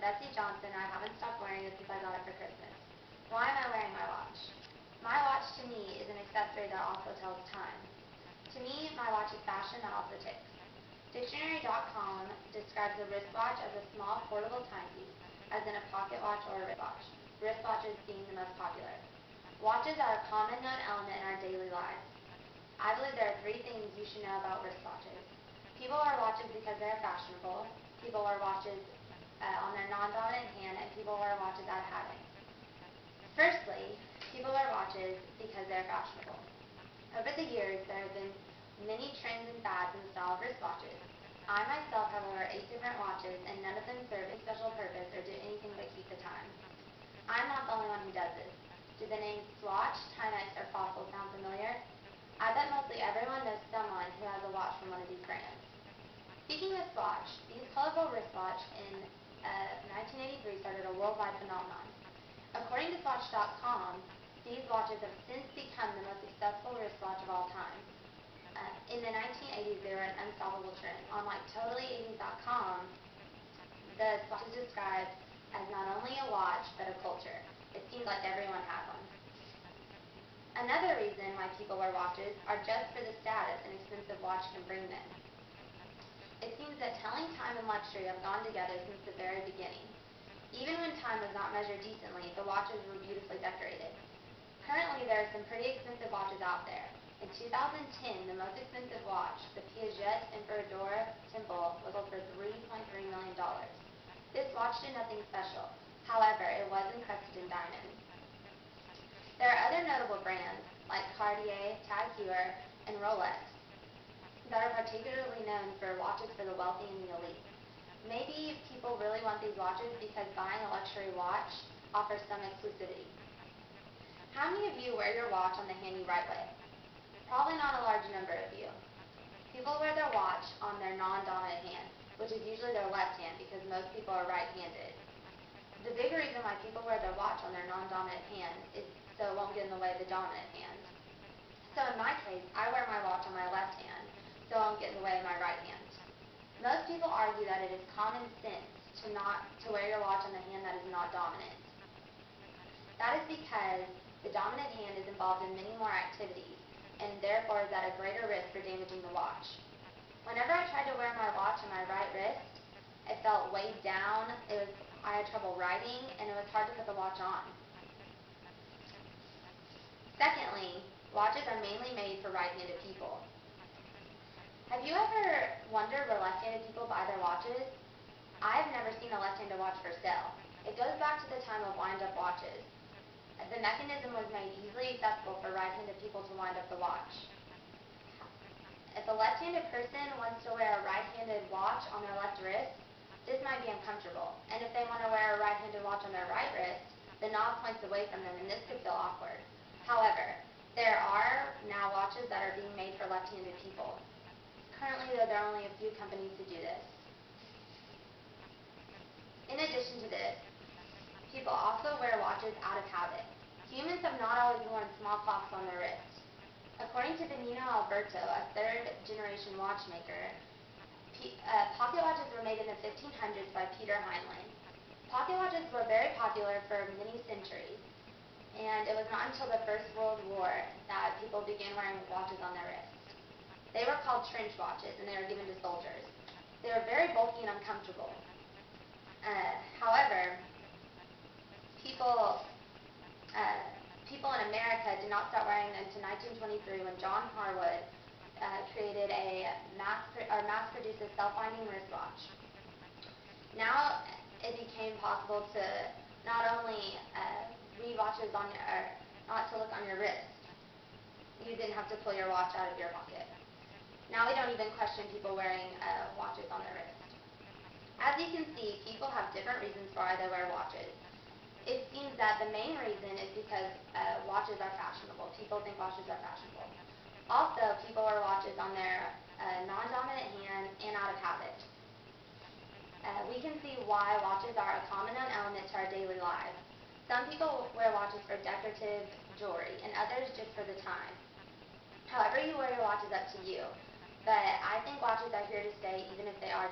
Johnson, and I haven't stopped wearing it since I got it for Christmas. Why am I wearing my watch? My watch to me is an accessory that also tells time. To me, my watch is fashion that also ticks. Dictionary.com describes a wristwatch as a small portable timepiece, as in a pocket watch or a wristwatch, wristwatches being the most popular. Watches are a common known element in our daily lives. I believe there are three things you should know about wristwatches. People wear watches because they are fashionable. People wear watches on their non-dominant hand, and people wear watches out of habit. Firstly, people wear watches because they're fashionable. Over the years, there have been many trends and fads in the style of wristwatches. I myself have over 8 different watches, and none of them serve any special purpose or do anything but keep the time. I'm not the only one who does this. Do the names Swatch, Timex, or Fossil sound familiar? I bet mostly everyone knows someone who has a watch from one of these brands. Speaking of Swatch, these colorful wristwatches in 1983 started a worldwide phenomenon. According to Swatch.com, these watches have since become the most successful wristwatch of all time. In the 1980s, they were an unstoppable trend. On like Totally80s.com, the Swatch is described as not only a watch, but a culture. It seems like everyone has one. Another reason why people wear watches are just for the status an expensive watch can bring them. It seems that telling time and luxury have gone together since the very beginning. Even when time was not measured decently, the watches were beautifully decorated. Currently, there are some pretty expensive watches out there. In 2010, the most expensive watch, the Piaget Emperador Temple, was sold for $3.3 million. This watch did nothing special. However, it was encrusted in diamonds. There are other notable brands like Cartier, Tag Heuer, and Rolex that are particularly known for watches for the wealthy and the elite. Maybe people really want these watches because buying a luxury watch offers some exclusivity. How many of you wear your watch on the hand you write with? Probably not a large number of you. People wear their watch on their non-dominant hand, which is usually their left hand because most people are right-handed. The big reason why people wear their watch on their non-dominant hand is so it won't get in the way of the dominant hand. So in my case, I wear my watch on my left hand, so it won't get in the way of my right hand. Most people argue that it is common sense to wear your watch on the hand that is not dominant. That is because the dominant hand is involved in many more activities, and therefore is at a greater risk for damaging the watch. Whenever I tried to wear my watch on my right wrist, it felt weighed down, I had trouble writing, and it was hard to put the watch on. Secondly, watches are mainly made for right-handed people. Have you ever wondered where left-handed people buy their watches? I've never seen a left-handed watch for sale. It goes back to the time of wind-up watches. The mechanism was made easily accessible for right-handed people to wind up the watch. If a left-handed person wants to wear a right-handed watch on their left wrist, this might be uncomfortable. And if they want to wear a right-handed watch on their right wrist, the knob points away from them, and this could feel awkward. However, there are now watches that are being made for left-handed people. Currently, though, there are only a few companies to do this. In addition to this, people also wear watches out of habit. Humans have not always worn small clocks on their wrists. According to Benino Alberto, a third-generation watchmaker, pocket watches were made in the 1500s by Peter Heinlein. Pocket watches were very popular for many centuries, and it was not until the First World War that people began wearing watches on their wrists. They were called trench watches, and they were given to soldiers. They were very bulky and uncomfortable. However, people in America did not start wearing them until 1923 when John Harwood created a mass-produced a self-winding wristwatch. Now it became possible to not only read watches not to look on your wrist. You didn't have to pull your watch out of your pocket. Now we don't even question people wearing watches on their wrist. As you can see, people have different reasons for why they wear watches. It seems that the main reason is because watches are fashionable. People think watches are fashionable. Also, people wear watches on their non-dominant hand and out of habit. We can see why watches are a common known element to our daily lives. Some people wear watches for decorative jewelry, and others just for the time. However you wear your watch is up to you, but I think watches are here to stay even if they are